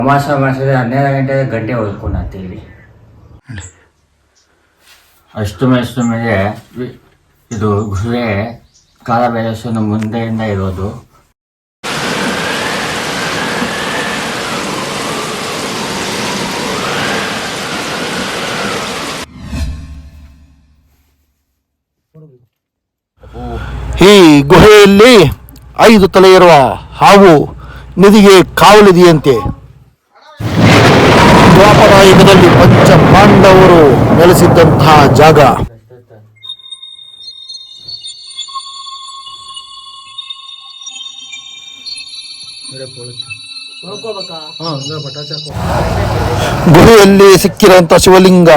ಅಮಾವಾಸ್ಯೆ 12 ಗಂಟೆ ಓದ್ಕೊಂಡಂತೀವಿ. ಅಷ್ಟು ಮೇಲೆ ಇದು ಗುಹೆ ಕಾಲಭೈರವನ ಮುಂದೆಯಿಂದ ಇರೋದು. ಈ ಗುಹೆಯಲ್ಲಿ 5 ತಲೆ ಇರುವ ಹಾವು ನಿಧಿಗೆ ಕಾವಲಿದೆಯಂತೆ. ದ್ವಾಪರ ಯುಗದಲ್ಲಿ ಪಂಚ ಪಾಂಡವರು ನೆಲೆಸಿದ್ದಂತಹ ಜಾಗ. ಗುಹೆಯಲ್ಲಿ ಸಿಕ್ಕಿರುವಂತಹ ಶಿವಲಿಂಗ.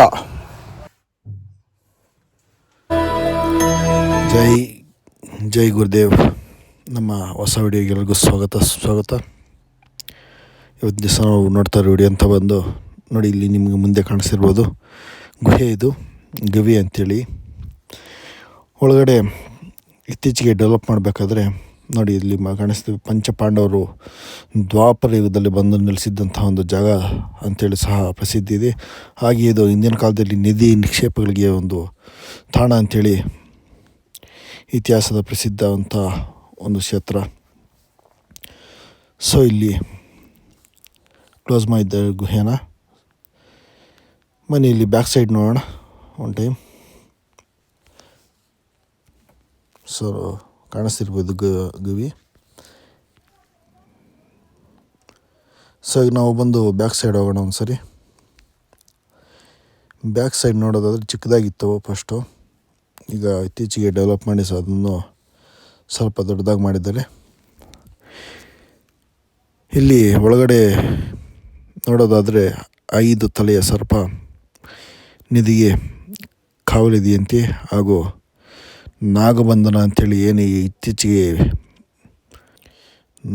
ಜೈ ಗುರುದೇವ್. ನಮ್ಮ ಹೊಸ ವಿಡಿಯೋಗೆ ಎಲ್ಲರಿಗೂ ಸ್ವಾಗತ. ಇವತ್ತು ದಿವಸ ನಾವು ನೋಡ್ತಾ ಇರೋ ವಿಡಿಯೋ ಅಂತ ಬಂದು ನೋಡಿ, ಇಲ್ಲಿ ನಿಮಗೆ ಮುಂದೆ ಕಾಣಿಸಿರ್ಬೋದು ಗುಹೆ. ಇದು ಗವಿ ಅಂಥೇಳಿ. ಒಳಗಡೆ ಇತ್ತೀಚೆಗೆ ಡೆವಲಪ್ ಮಾಡಬೇಕಾದ್ರೆ ನೋಡಿ, ಇಲ್ಲಿ ಕಾಣಿಸ್ತೀವಿ ಪಂಚಪಾಂಡವರು ದ್ವಾಪರ ಯುಗದಲ್ಲಿ ಬಂದು ನೆಲೆಸಿದ್ದಂಥ ಒಂದು ಜಾಗ ಅಂಥೇಳಿ ಸಹ ಪ್ರಸಿದ್ಧಿ ಇದೆ. ಹಾಗೆ ಇದು ಹಿಂದಿನ ಕಾಲದಲ್ಲಿ ನಿಧಿ ನಿಕ್ಷೇಪಗಳಿಗೆ ಒಂದು ತಾಣ ಅಂಥೇಳಿ ಇತಿಹಾಸದ ಪ್ರಸಿದ್ಧವಂಥ ಒಂದು ಕ್ಷೇತ್ರ. ಸೊ ಇಲ್ಲಿ ಕ್ಲೋಸ್ ಮಾಡಿದ್ದಾರೆ ಗುಹೆನ. ಬನ್ನಿ ಇಲ್ಲಿ ಬ್ಯಾಕ್ ಸೈಡ್ ನೋಡೋಣ ಒನ್ ಟೈಮ್. ಸೊ ಕಾಣಿಸ್ತಿರ್ಬೋದು ಗವಿ. ಸೊ ಈಗ ನಾವು ಬಂದು ಬ್ಯಾಕ್ ಸೈಡ್ ಹೋಗೋಣ ಒಂದು ಸರಿ. ಬ್ಯಾಕ್ ಸೈಡ್ ನೋಡೋದಾದರೆ ಚಿಕ್ಕದಾಗಿತ್ತು ಫಸ್ಟು. ಈಗ ಇತ್ತೀಚೆಗೆ ಡೆವಲಪ್ ಮಾಡಿ ಸೊ ಅದನ್ನು ಸ್ವಲ್ಪ ದೊಡ್ಡದಾಗಿ ಮಾಡಿದ್ದಾರೆ. ಇಲ್ಲಿ ಒಳಗಡೆ ನೋಡೋದಾದರೆ 5 ತಲೆಯ ಸರ್ಪ ನಿಧಿಗೆ ಕಾವಲಿದೆಯಂತೆ. ಹಾಗೂ ನಾಗಬಂಧನ ಅಂಥೇಳಿ ಇತ್ತೀಚೆಗೆ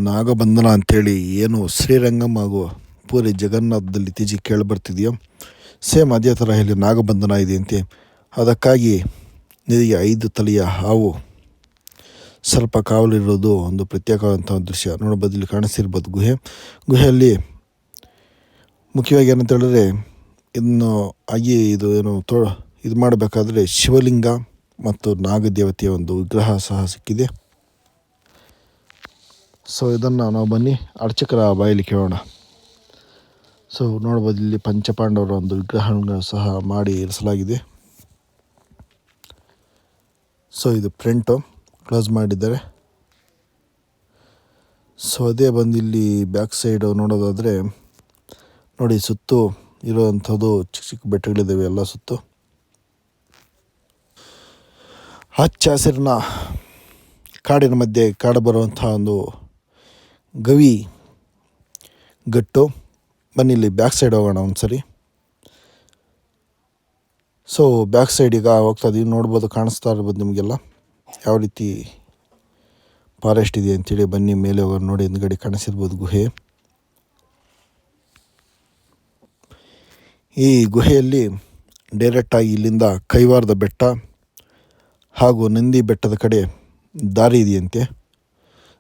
ನಾಗಬಂಧನ ಅಂಥೇಳಿ ಶ್ರೀರಂಗಂ ಹಾಗೂ ಪೂರಿ ಜಗನ್ನಾಥದಲ್ಲಿ ಇತ್ತೀಚೆಗೆ ಕೇಳಿಬರ್ತಿದೆಯೋ ಸೇಮ್ ಅದೇ ಥರ ಇಲ್ಲಿ ನಾಗಬಂಧನ ಇದೆಯಂತೆ. ಅದಕ್ಕಾಗಿ ನಿಧಿಗೆ 5 ತಲೆಯ ಹಾವು ಸ್ವಲ್ಪ ಕಾವಲಿರೋದು ಒಂದು ಪ್ರತ್ಯೇಕವಾದಂಥ ದೃಶ್ಯ. ನೋಡ್ಬೋದು, ಇಲ್ಲಿ ಕಾಣಿಸ್ತಿರ್ಬೋದು ಗುಹೆಯಲ್ಲಿ ಮುಖ್ಯವಾಗಿ ಏನಂತ ಹೇಳಿದ್ರೆ, ಇದನ್ನು ಆಗಿ ಇದು ಮಾಡಬೇಕಾದ್ರೆ ಶಿವಲಿಂಗ ಮತ್ತು ನಾಗದೇವತೆಯ ಒಂದು ವಿಗ್ರಹ ಸಹ ಸಿಕ್ಕಿದೆ. ಸೊ ಇದನ್ನು ನಾವು ಬನ್ನಿ ಅರ್ಚಕರ ಬಾಯಲ್ಲಿ ಕೇಳೋಣ. ಸೊ ನೋಡ್ಬೋದು, ಇಲ್ಲಿ ಪಂಚಪಾಂಡವರ ಒಂದು ವಿಗ್ರಹಗಳನ್ನು ಸಹ ಮಾಡಿ ಇರಿಸಲಾಗಿದೆ. ಸೊ ಇದು ಫ್ರಂಟು ಕ್ಲೋಸ್ ಮಾಡಿದ್ದಾರೆ. ಸೊ ಅದೇ ಬಂದು ಇಲ್ಲಿ ಬ್ಯಾಕ್ ಸೈಡು ನೋಡೋದಾದರೆ ನೋಡಿ, ಸುತ್ತು ಇರೋವಂಥದ್ದು ಚಿಕ್ಕ ಚಿಕ್ಕ ಬೆಟ್ಟಗಳಿದ್ದಾವೆ ಎಲ್ಲ ಸುತ್ತು. ಹಚ್ಚ ಹಸಿರಿನ ಕಾಡಿನ ಮಧ್ಯೆ ಕಾಡಬರುವಂಥ ಒಂದು ಗವಿ ಗಟ್ಟು. ಬನ್ನಿ ಇಲ್ಲಿ ಬ್ಯಾಕ್ ಸೈಡ್ ಹೋಗೋಣ ಒಂದು ಸರಿ. ಸೊ ಬ್ಯಾಕ್ ಸೈಡ್ ಈಗ ಹೋಗ್ತಾ ಇದ್ದೀವಿ. ನೋಡ್ಬೋದು, ಕಾಣಿಸ್ತಾ ಇರ್ಬೋದು ನಿಮಗೆಲ್ಲ ಯಾವ ರೀತಿ ಫಾರೆಸ್ಟ್ ಇದೆ ಅಂಥೇಳಿ. ಬನ್ನಿ ಮೇಲೆ ಹೋಗೋಣ. ನೋಡಿ, ಹಿಂದ್ಗಡೆ ಕಾಣಿಸಿರ್ಬೋದು ಗುಹೆ. ಈ ಗುಹೆಯಲ್ಲಿ ಡೈರೆಕ್ಟಾಗಿ ಇಲ್ಲಿಂದ ಕೈವಾರದ ಬೆಟ್ಟ ಹಾಗೂ ನಂದಿ ಬೆಟ್ಟದ ಕಡೆ ದಾರಿ ಇದೆಯಂತೆ.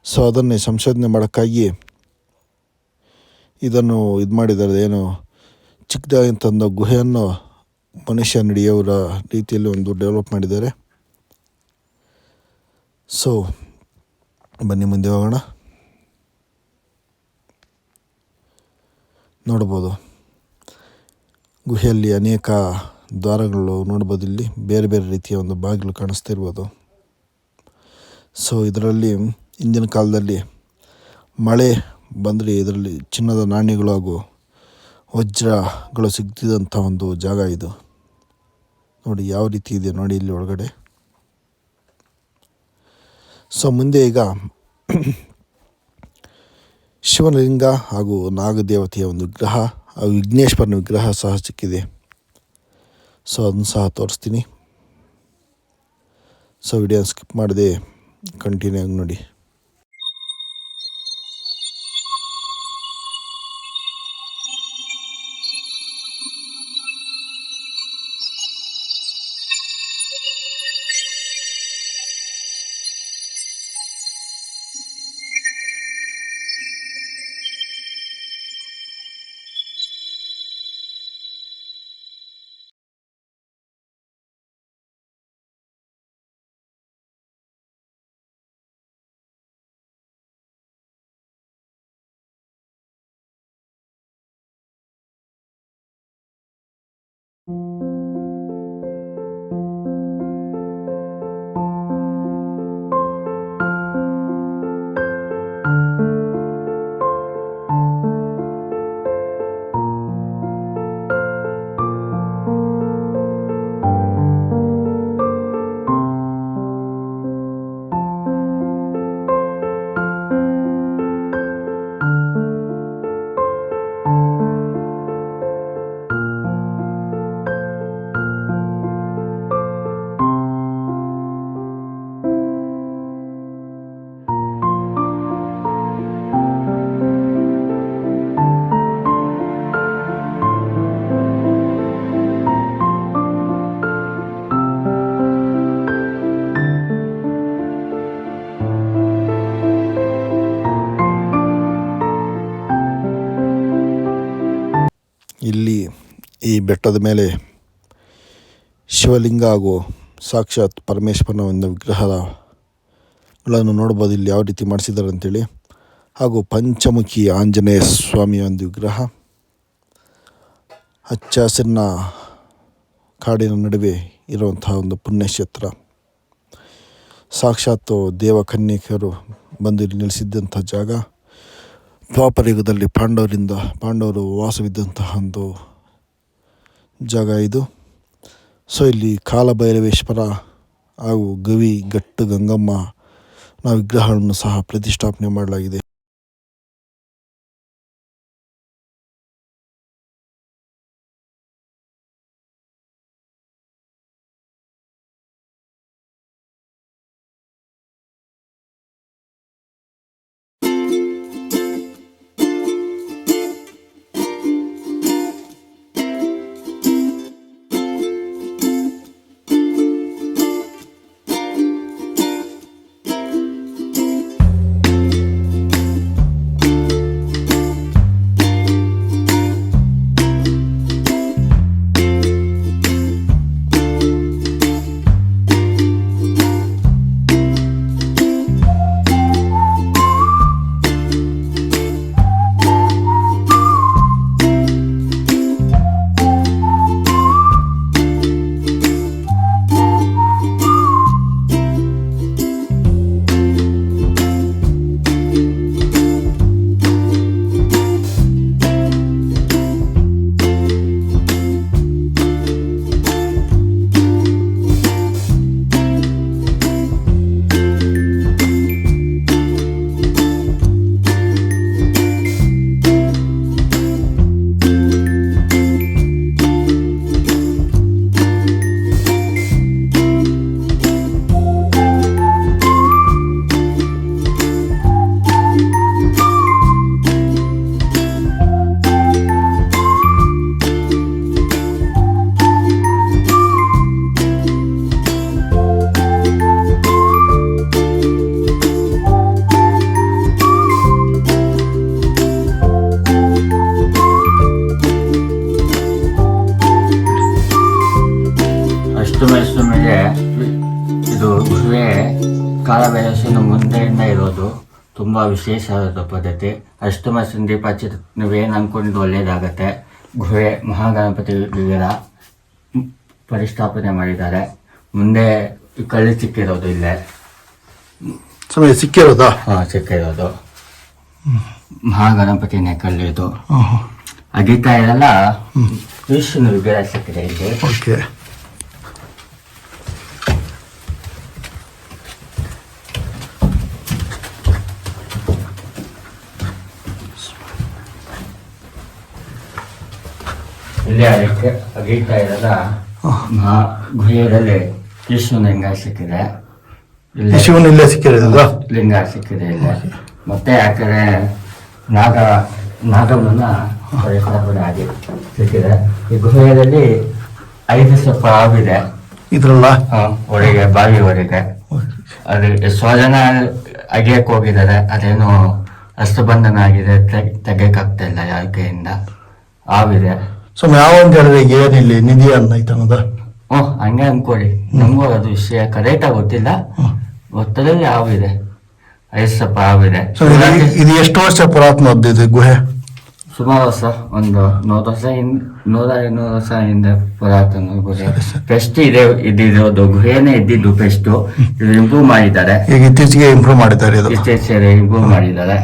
ಸೊ ಅದನ್ನೇ ಸಂಶೋಧನೆ ಮಾಡೋಕ್ಕಾಗಿ ಇದನ್ನು ಮಾಡಿದ್ದಾರೆ. ಚಿಕ್ಕದಾಗಿಂತಂದ ಗುಹೆಯನ್ನು ಮನುಷ್ಯ ನಡೆಯೋರ ರೀತಿಯಲ್ಲಿ ಒಂದು ಡೆವಲಪ್ ಮಾಡಿದ್ದಾರೆ. ಸೊ ಬನ್ನಿ ಮುಂದೆ ಹೋಗೋಣ. ನೋಡ್ಬೋದು, ಗುಹೆಯಲ್ಲಿ ಅನೇಕ ದ್ವಾರಗಳು ನೋಡ್ಬೋದು. ಇಲ್ಲಿ ಬೇರೆ ಬೇರೆ ರೀತಿಯ ಒಂದು ಬಾಗಿಲು ಕಾಣಿಸ್ತಿರ್ಬೋದು. ಸೊ ಇದರಲ್ಲಿ ಹಿಂದಿನ ಕಾಲದಲ್ಲಿ ಮಳೆ ಬಂದರೆ ಇದರಲ್ಲಿ ಚಿನ್ನದ ನಾಣ್ಯಗಳು ಹಾಗೂ ವಜ್ರಗಳು ಸಿಗ್ತಿದ್ದಂಥ ಒಂದು ಜಾಗ ಇದು. ನೋಡಿ ಯಾವ ರೀತಿ ಇದೆ ನೋಡಿ ಇಲ್ಲಿ ಒಳಗಡೆ. ಸೊ ಮುಂದೆ ಈಗ ಶಿವಲಿಂಗ ಹಾಗೂ ನಾಗದೇವತೆಯ ಒಂದು ವಿಗ್ರಹ ಹಾಗೂ ವಿಘ್ನೇಶ್ವರನ ವಿಗ್ರಹ ಸಹ ಸಿಕ್ಕಿದೆ. ಸೊ ಅದನ್ನು ಸಹ ತೋರಿಸ್ತೀನಿ. ಸೊ ವಿಡಿಯೋ ಸ್ಕಿಪ್ ಮಾಡದೆ ಕಂಟಿನ್ಯೂ ಆಗಿ ನೋಡಿ. ಇಲ್ಲಿ ಈ ಬೆಟ್ಟದ ಮೇಲೆ ಶಿವಲಿಂಗ ಹಾಗೂ ಸಾಕ್ಷಾತ್ ಪರಮೇಶ್ವರನ ಒಂದು ವಿಗ್ರಹಗಳನ್ನು ನೋಡ್ಬೋದು ಇಲ್ಲಿ ಯಾವ ರೀತಿ ಮಾಡಿಸಿದ್ದಾರೆ ಅಂತೇಳಿ. ಹಾಗೂ ಪಂಚಮುಖಿ ಆಂಜನೇಯ ಸ್ವಾಮಿಯ ಒಂದು ವಿಗ್ರಹ ಹಚ್ಚ ಹಸಿರಿನ ಕಾಡಿನ ನಡುವೆ ಇರುವಂತಹ ಒಂದು ಪುಣ್ಯಕ್ಷೇತ್ರ. ಸಾಕ್ಷಾತ್ ದೇವಕನ್ಯಕರು ಬಂದು ಇಲ್ಲಿ ನೆಲೆಸಿದ್ದಂಥ ಜಾಗ. ದ್ವಾಪರ ಯುಗದಲ್ಲಿ ಪಾಂಡವರು ವಾಸವಿದ್ದಂತಹ ಒಂದು ಜಾಗ ಇದು. ಸೊ ಇಲ್ಲಿ ಕಾಲಭೈರವೇಶ್ವರ ಹಾಗೂ ಗವಿ ಗಟ್ಟು ಗಂಗಮ್ಮ ವಿಗ್ರಹಗಳನ್ನು ಸಹ ಪ್ರತಿಷ್ಠಾಪನೆ ಮಾಡಲಾಗಿದೆ. ಅಷ್ಟಮೇಲೆ ಇದು ಗುಹೆ ಕಾಲಭೈರವೇಶ್ವರನ ಮುಂದೆಯಿಂದ ಇರೋದು ತುಂಬ ವಿಶೇಷವಾದ ಪದ್ಧತಿ. ಅಷ್ಟಮ ಸಂದೀಪ ನೀವೇನು ಅಂದ್ಕೊಂಡಿದ್ದು ಒಳ್ಳೇದಾಗತ್ತೆ. ಗುಹೆ ಮಹಾಗಣಪತಿ ವಿಗ್ರಹ ಪರಿಸ್ಥಾಪನೆ ಮಾಡಿದ್ದಾರೆ. ಮುಂದೆ ಕಳ್ಳಿ ಸಿಕ್ಕಿರೋದು ಇಲ್ಲೇ ಸಮಯ ಸಿಕ್ಕಿರೋದಾ? ಹಾಂ, ಸಿಕ್ಕಿರೋದು ಮಹಾಗಣಪತಿನೇ ಕಲ್ಲಿದು. ಅಗಿತಾ ಇರಲ್ಲ ವಿಷ್ಣು ವಿಗ್ರಹ ಸಿಕ್ಕಿದೆ ಇಲ್ಲಿ. ಓಕೆ. ಇಲ್ಲಿ ಅದಕ್ಕೆ ಅಗೀತಾ ಇರಲ್ಲ ಗುಹೆಯಲ್ಲಿ ವಿಷ್ಣು ಲಿಂಗ ಸಿಕ್ಕಿದೆ. ಶಿವನ ಇಲ್ಲೇ ಸಿಕ್ಕಿರೋದ ಲಿಂಗ ಸಿಕ್ಕಿದೆ ಇಲ್ಲಿ. ಮತ್ತೆ ಆ ಕಡೆ ನಾಗಮ್ಮನ ಪರಿಸ್ಥಾಪನೆ ಆಗಿ ಸಿಕ್ಕಿದೆ. ಈ ಗುಹೆಯಲ್ಲಿ 5 ಸ್ವಲ್ಪ ಆವಿದೆ ಇದ್ರಲ್ಲ ಒಳಗೆ, ಬಾವಿವರೆಗೆ. ಅದು ಎಷ್ಟೋ ಜನ ಅಗಿಯಕ್ಕೆ ಹೋಗಿದ್ದಾರೆ. ಅದೇನೋ ಹಸ್ತಬಂಧನ ಆಗಿದೆ, ತೆಗೆಯಕ್ಕಾಗ್ತಾ ಇಲ್ಲ ಯಾರ ಕೈಯಿಂದ. ಆವಿದೆ. ಸೊ ಯಾವ ಒಂದು ಹೇಳಿದ್ರೆ ಏನಿಲ್ಲ ನಿಧಿ ಅನ್ನೈತನದ. ಹಂಗೆ ಅನ್ಕೊಳ್ಳಿ. ನಮಗೂ ಅದು ವಿಷಯ ಕರೆಕ್ಟಾಗಿ ಗೊತ್ತಿಲ್ಲ. ಗೊತ್ತದಲ್ಲಿ ಆವಿದೆ, 5 ಸ್ವಲ್ಪ ಆವಿದೆ. ಇದು ಎಷ್ಟು ವರ್ಷ ಪುರಾತನದ್ದು ಇದು ಗುಹೆ? ಸುಮಾರು ವರ್ಷ, ಒಂದು 100-200 ವರ್ಷ ಹಿಂದೆ ಪುರಾತನ ಗುಹೆ. ಫೆಸ್ಟ್ ಇದಿರೋದು ಗುಹೆನೇ ಇದ್ದಿದ್ದು ಫೆಸ್ಟ್. ಇದು ಇಂಪ್ರೂವ್ ಮಾಡಿದ್ದಾರೆ. ಈಗ ಇತ್ತೀಚೆಗೆ ಇಂಪ್ರೂವ್ ಮಾಡಿದ್ದಾರೆ. ಇತ್ತೀಚೆಗೆ ಇಂಪ್ರೂವ್ ಮಾಡಿದ್ದಾರೆ.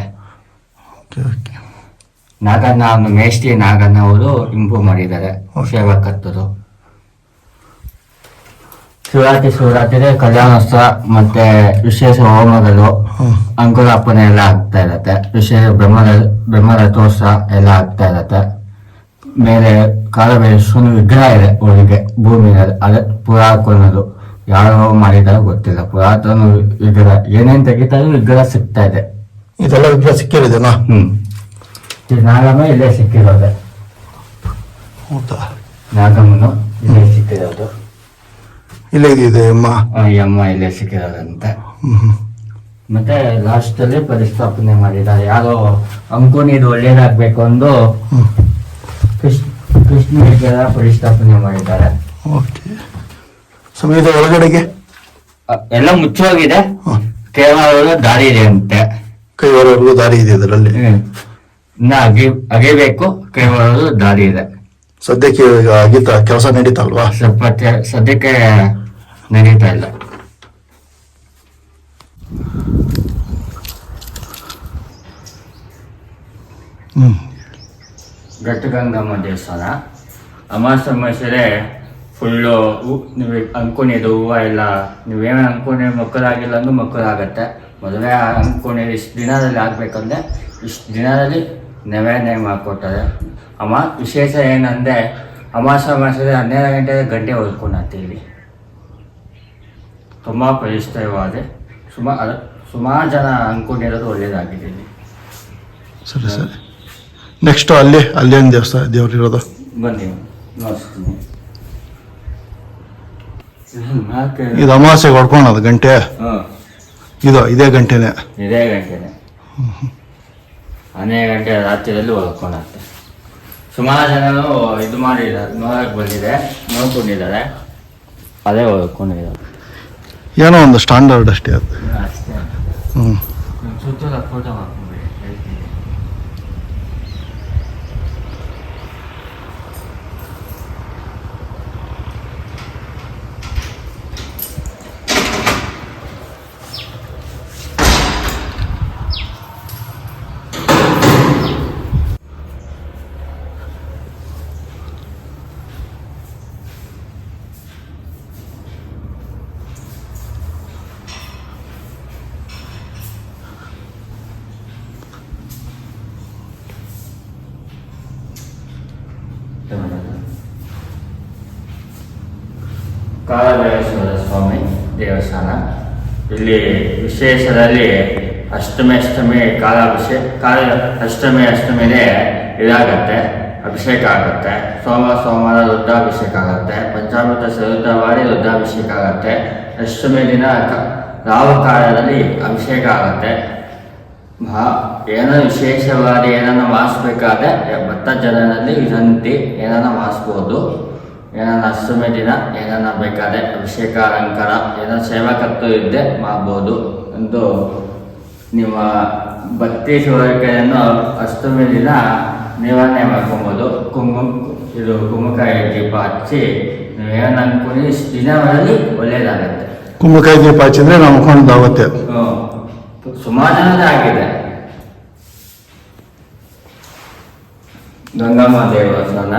ನಾಗಣ್ಣ ಮೇಷ್ಟ್ರಿ ನಾಗಣ್ಣ ಅವರು ಇಂಪ್ರೂವ್ ಮಾಡಿದ್ದಾರೆ. ಸೇವಕತ್ತರು ಶಿವರಾತ್ರಿ ಕಲ್ಯಾಣೋತ್ಸವ ಮತ್ತೆ ವಿಶೇಷ ಹೋಮಗಳು, ಅಂಕುರಾರ್ಪಣೆ ಎಲ್ಲ ಆಗ್ತಾ ಇರತ್ತೆ. ವಿಶೇಷ ಬ್ರಹ್ಮರಥೋತ್ಸವ ಎಲ್ಲ ಆಗ್ತಾ ಇರತ್ತೆ. ಮೇಲೆ ಕಾಲಭೈರವೇಶ್ವರನ ವಿಗ್ರಹ ಇದೆ ಒಳಗೆ ಭೂಮಿಯಲ್ಲಿ. ಅದೇ ಪುರಾತನದು, ಯಾರೋ ಮಾಡಿದಾರೋ ಗೊತ್ತಿಲ್ಲ. ಪುರಾತನ ವಿಗ್ರಹ ಏನೇನ್ ತೆಗಿತಾರೋ ವಿಗ್ರಹ ಸಿಗ್ತಾ ಇದೆ. ಇದೆಲ್ಲ ವಿಗ್ರಹ ಸಿಕ್ಕಿರೋದೇನಾ? ನಾಗಮ್ಮ ಇಲ್ಲೇ ಸಿಕ್ಕಿರೋದೆ. ನಾಗಮ್ಮನು ಇಲ್ಲೇ ಸಿಕ್ಕಿರೋದು. ಇಲ್ಲೇ ಇದೆ ಅಮ್ಮ ಇಲ್ಲೇ ಸಿಕ್ಕಿರೋದಂತೆ. ಮತ್ತೆ ಲಾಸ್ಟ್ ಅಲ್ಲಿ ಪರಿಸ್ಥಾಪನೆ ಮಾಡಿದ್ದಾರೆ. ಯಾರೋ ಅಂಕೋನಿ ಇದು ಒಳ್ಳೇದಾಗ್ಬೇಕು ಅಂದು ಕೃಷ್ಣ ವಿಗ್ರಹ ಪ್ರತಿಷ್ಠಾಪನೆ ಮಾಡಿದ್ದಾರೆ. ಓಕೆ ಸ್ವಾಮಿ, ಇದು ಒಳಗಡೆಗೆ ಎಲ್ಲ ಮುಚ್ಚೋಗಿದೆ, ಕೇವಲ ದಾರಿ ಇದೆ ಅಂತೆ. ಕೈವರೆಗೂ ದಾರಿ ಇದೆ ಇದರಲ್ಲಿ. ಇನ್ನ ಅಗಿಬೇಕು, ಕೇವಲ ದಾರಿ ಇದೆ. ಸದ್ಯಕ್ಕೆ ಈಗ ಆಗೀತ ಕೆಲಸ ನಡೀತಲ್ವಾ? ಸದ್ಯಕ್ಕೆ ನಡೀತಾ ಇಲ್ಲ. ಘಟ್ಟಗಂಗಮ್ಮ ದೇವಸ್ಥಾನ ಅಮಾವಾಸ್ಯೆ ಫುಲ್ಲು ನೀವು ಅನ್ಕೊಂಡಿದ್ದು ಹೂವು ಎಲ್ಲ ನೀವೇನು ಅನ್ಕೊಂಡಿ ಮಕ್ಕಳಾಗಿಲ್ಲ ಅಂದ್ರೂ ಮಕ್ಕಳಾಗತ್ತೆ. ಮದುವೆ ಅನ್ಕೊಂಡಿದ್ದು ಇಷ್ಟು ದಿನದಲ್ಲಿ ಆಗಬೇಕಂದ್ರೆ ಇಷ್ಟು ದಿನದಲ್ಲಿ ನೆವೆ ಮಾಡಿಕೊಡ್ತಾರೆ. ವಿಶೇಷ ಏನಂದರೆ ಅಮಾವಾಸ್ಯೆ 12 ಗಂಟೆ ಹೊಡ್ಕೊಂಡು ಇಲ್ಲಿ ತುಂಬ ಪ್ರತಿಷ್ಠವಾದೆ. ಸುಮಾರು ಜನ ಅಂದ್ಕೊಂಡಿರೋದು ಒಳ್ಳೇದಾಗಿದೆ ಇಲ್ಲಿ. ಸರಿ ಸರಿ. ನೆಕ್ಸ್ಟ್ ಅಲ್ಲಿ ಏನು ದೇವ್ರು ಇರೋದು? ಬನ್ನಿ ನೋಡ್ತೀನಿ. ಇದು ಅಮಾವಾಸ್ಯೆಗೆ ಹೊಡ್ಕೊಳೋದು ಗಂಟೆ? ಇದೇ ಗಂಟೆನೇ? ಇದೇ ಗಂಟೆನೇ. 12 ಗಂಟೆ ರಾತ್ರಿಯಲ್ಲಿ ಹೊಡ್ಕೊಂಡಾಗ್ತದೆ. ಸುಮಾರು ಜನರು ಇದು ಮಾಡಿದ್ದಾರೆ, ನೋಡ್ಕೊಂಡಿದ್ದಾರೆ, ಅದೇ ಹೊಡ್ಕೊಂಡಿದ್ದಾರೆ. ಏನೋ ಒಂದು ಸ್ಟ್ಯಾಂಡರ್ಡ್ ಅಷ್ಟೇ ಅದು. ಅಷ್ಟೇ. ಸುತ್ತಲ ಫೋಟೋ ಮಾಡ್ಕೊಂಡ್ಬಿಡಿ. ಕಾಲಭೈರೇಶ್ವರ ಸ್ವಾಮಿ ದೇವಸ್ಥಾನ. ಇಲ್ಲಿ ವಿಶೇಷದಲ್ಲಿ ಅಷ್ಟಮಿ ಅಷ್ಟಮಿನೇ ಇದಾಗತ್ತೆ, ಅಭಿಷೇಕ ಆಗುತ್ತೆ. ಸೋಮವಾರ ರುದ್ರಾಭಿಷೇಕ ಆಗುತ್ತೆ. ಪಂಚಾಮೃತ ಸರುದ್ಧ ಮಾಡಿ ರುದ್ರಾಭಿಷೇಕ ಆಗುತ್ತೆ. ಅಷ್ಟಮಿ ದಿನ ರಾಹುಕಾಲದಲ್ಲಿ ಅಭಿಷೇಕ ಆಗುತ್ತೆ. ಏನೋ ವಿಶೇಷವಾಗಿ ಏನನ್ನ ಮಾಡಿಸ್ಬೇಕಾದ್ರೆ ಭತ್ತ ಜನರಲ್ಲಿ ವಿನಂತಿ, ಏನನ್ನ ಮಾಡಿಸ್ಬೋದು. ಏನನ್ನ ಅಷ್ಟಮಿ ದಿನ ಏನನ್ನ ಬೇಕಾದ್ರೆ ಅಭಿಷೇಕ ಅಲಂಕಾರ ಏನೋ ಸೇವಾಕತ್ತು ಇದ್ದೆ ಮಾಡ್ಬೋದು ಎಂದು ನಿಮ್ಮ ಭಕ್ತಿ ಶಿವರಿಕೆಯನ್ನು ಅಷ್ಟಮಿ ದಿನ ನಿವಾರಣೆ ಮಾಡ್ಕೊಬೋದು. ಕುಂಭಕಾಯಿ ದೀಪ ಹಚ್ಚಿ ನೀವೇನು ಅನ್ಕೊಂಡು ಇಷ್ಟು ದಿನಗಳಲ್ಲಿ ಒಳ್ಳೇದಾಗತ್ತೆ. ಕುಂಭಕಾಯಿ ದೀಪ ಹಚ್ಚಿದ್ರೆ ನಾವು ಅನ್ಕೊಂಡಾಗುತ್ತೆ. ಸುಮಾರು ಜನದೇ ಆಗಿದೆ. ಗಂಗಮ್ಮ ದೇವಸ್ಥಾನ,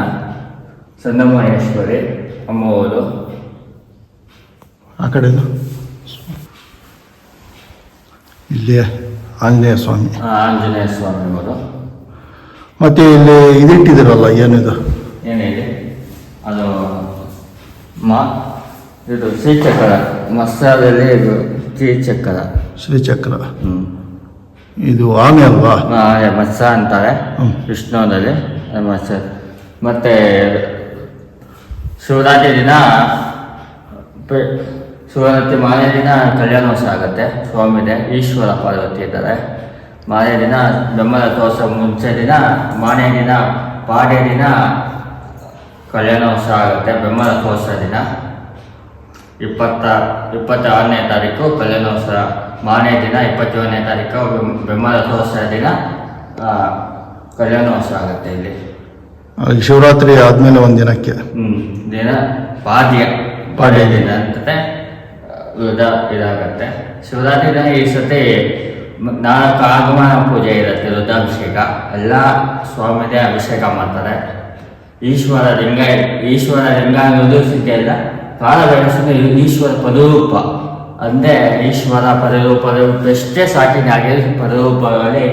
ಸಂಗಮೇಶ್ವರಿ ಅಮ್ಮವರು. ಆ ಕಡೆ ಇಲ್ಲಿ ಆಂಜನೇಯ ಸ್ವಾಮಿ. ಆಂಜನೇಯ ಸ್ವಾಮಿಗಳು. ಮತ್ತೆ ಇಲ್ಲಿ ಇದಿಟ್ಟಿದ್ದೀರಲ್ಲ, ಏನಿದು? ಏನಿದೆ ಅದು ಇದು ಶ್ರೀಚಕ್ರ, ಮಸಾಲಲ್ಲಿ ಇದು ಶ್ರೀಚಕ್ರ. ಇದು ಆಮೆ ಅಲ್ವಾ? ಮತ್ಸ ಅಂತಾರೆ ವಿಷ್ಣುದಲ್ಲಿ ಮತ್ಸ. ಮತ್ತೆ ಶಿವರಾತ್ರಿ ದಿನ ಶಿವರಾತ್ರಿ ಮಾರನೇ ದಿನ ಕಲ್ಯಾಣೋತ್ಸವ ಆಗುತ್ತೆ. ಸ್ವಾಮಿದೆ ಈಶ್ವರ ಪಾರ್ವತಿ ಇದ್ದಾರೆ. ಮಾರನೇ ದಿನ ಬ್ರಹ್ಮರಥೋತ್ಸವ ಮುಂಚೆ ದಿನ ಮಾರನೇ ದಿನ ಪಾಡ್ಯ ದಿನ ಕಲ್ಯಾಣೋತ್ಸವ ಆಗುತ್ತೆ. ಬ್ರಹ್ಮರಥೋತ್ಸವ ದಿನ 26ನೇ ತಾರೀಕು ಕಲ್ಯಾಣೋತ್ಸವ. ಮಾರನೇ ದಿನ 27ನೇ ತಾರೀಕು ಬ್ರಹ್ಮರಥೋತ್ಸವ ದಿನ ಕಲ್ಯಾಣೋತ್ಸವ ಆಗುತ್ತೆ ಇಲ್ಲಿ. ಶಿವರಾತ್ರಿ ಆದ್ಮೇಲೆ ಒಂದು ದಿನಕ್ಕೆ ದಿನ ಪಾಡ್ಯ ದಿನ ಅಂತ ಇದಾಗತ್ತೆ. ಶಿವರಾತ್ರಿ ದಿನ ಈ ಸತಿ 4 ಆಗಮನ ಪೂಜೆ ಇರುತ್ತೆ, ರುದ್ರಾಭಿಷೇಕ. ಎಲ್ಲ ಸ್ವಾಮಿದೇ ಅಭಿಷೇಕ ಮಾಡ್ತಾರೆ. ಈಶ್ವರ ಲಿಂಗ ಅನ್ನೋದು ಸಿದ್ಧ ಇಲ್ಲ. ಕಾಲಭೈರವ ಈಶ್ವರ ಪದರೂಪ ಅಂದರೆ ಈಶ್ವರ ಪದರೂಪದ ಎಷ್ಟೇ ಸಾಕಿನಾಗಿ ಪದರೂಪಗಳಲ್ಲಿ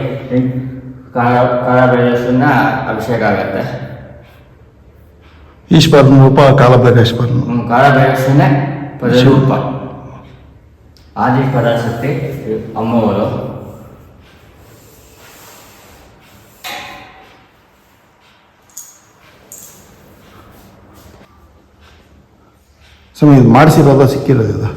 ಕಾಲಭೈರವನ ಅಭಿಷೇಕ ಆಗುತ್ತೆ. ಈಶ್ವರನ ರೂಪ ಕಾಲಭೈರೇಶ್ವರನು. ಕಾಲಭೈರವನೇ ಪದರೂಪ. ಆದಿಪರಾಶಕ್ತಿ ಅಮ್ಮವರು. ಸ್ವಾಮಿ, ಇದು ಮಾಡಿಸಿರೋದ ಸಿಕ್ಕಿರೋದು? ಇದು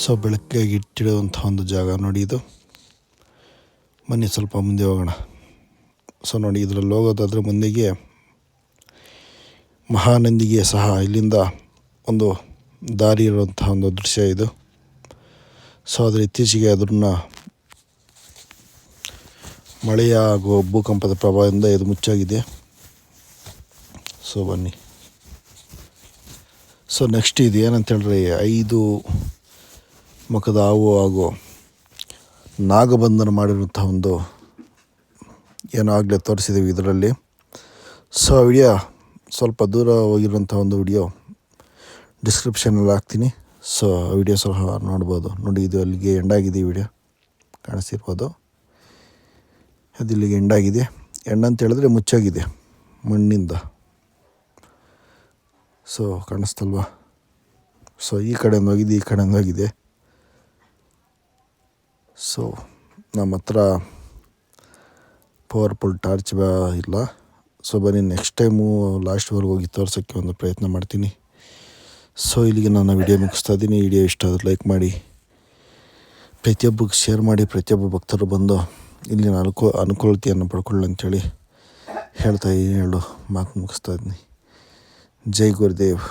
ಸೊ ಬೆಳಕಿಗೆ ಇಟ್ಟಿಡುವಂಥ ಒಂದು ಜಾಗ ನೋಡಿ ಇದು. ಬನ್ನಿ ಸ್ವಲ್ಪ ಮುಂದೆ ಹೋಗೋಣ. ಸೊ ನೋಡಿ, ಇದರಲ್ಲಿ ಹೋಗೋದಾದರೆ ಮುಂದೆಗೆ ಮಹಾನಂದಿಗೆ ಸಹ ಇಲ್ಲಿಂದ ಒಂದು ದಾರಿ ಇರುವಂಥ ಒಂದು ದೃಶ್ಯ ಇದು. ಸೊ ಆದರೆ ಇತ್ತೀಚೆಗೆ ಅದನ್ನು ಮಳೆಯ ಹಾಗೂ ಭೂಕಂಪದ ಪ್ರಭಾವದಿಂದ ಇದು ಮುಚ್ಚಾಗಿದೆ. ಸೊ ಬನ್ನಿ. ಸೊ ನೆಕ್ಸ್ಟ್ ಇದು ಏನಂತ ಹೇಳಿದ್ರೆ 5 ಮುಖದ ಹಾವು ಹಾಗೂ ನಾಗಬಂಧನ ಮಾಡಿರುವಂಥ ಒಂದು ಏನೋ ಆಗಲೇ ತೋರಿಸಿದ್ದೀವಿ ಇದರಲ್ಲಿ. ಸೊ ವಿಡಿಯೋ ಸ್ವಲ್ಪ ದೂರ ಹೋಗಿರುವಂಥ ಒಂದು ವಿಡಿಯೋ ಡಿಸ್ಕ್ರಿಪ್ಷನಲ್ಲಿ ಹಾಕ್ತೀನಿ. ಸೊ ವಿಡಿಯೋ ಸಹ ನೋಡ್ಬೋದು. ನೋಡಿ, ಇದು ಅಲ್ಲಿಗೆ ಎಂಡಾಗಿದೆ. ವಿಡಿಯೋ ಕಾಣಿಸ್ತಿರ್ಬೋದು. ಅದು ಇಲ್ಲಿಗೆ ಎಂಡಾಗಿದೆ. ಎಂಡ್ ಹೇಳಿದ್ರೆ ಮುಚ್ಚಾಗಿದೆ ಮಣ್ಣಿಂದ. ಸೊ ಕಾಣಿಸ್ತಲ್ವಾ? ಸೊ ಈ ಕಡೆಯಿಂದ ಹೋಗಿದೆ, ಈ ಕಡೆಯಿಂದ ಹೋಗಿದೆ. ಸೊ ನಮ್ಮ ಹತ್ರ ಪವರ್ಫುಲ್ ಟಾರ್ಚ್ ಇಲ್ಲ. ಸೊ ಬನ್ನಿ, ನೆಕ್ಸ್ಟ್ ಟೈಮು ಲಾಸ್ಟ್ವರೆಗೆ ಹೋಗಿ ತೋರ್ಸೋಕ್ಕೆ ಒಂದು ಪ್ರಯತ್ನ ಮಾಡ್ತೀನಿ. ಸೊ ಇಲ್ಲಿಗೆ ನಾನು ವಿಡಿಯೋ ಮುಗಿಸ್ತಾ ಇದ್ದೀನಿ. ವಿಡಿಯೋ ಇಷ್ಟ ಆದರೆ ಲೈಕ್ ಮಾಡಿ, ಪ್ರತಿಯೊಬ್ಬರಿಗೆ ಶೇರ್ ಮಾಡಿ, ಪ್ರತಿಯೊಬ್ಬ ಭಕ್ತರು ಬಂದು ಇಲ್ಲಿನ ಅನುಕೂಲತೆಯನ್ನು ಪಡ್ಕೊಳ್ಳಿ ಅಂಥೇಳಿ ಹೇಳ್ತಾ ಹೇಳು ಮಾತು ಮುಗಿಸ್ತಾ ಇದ್ದೀನಿ. ಜೈ ಗುರುದೇವ್.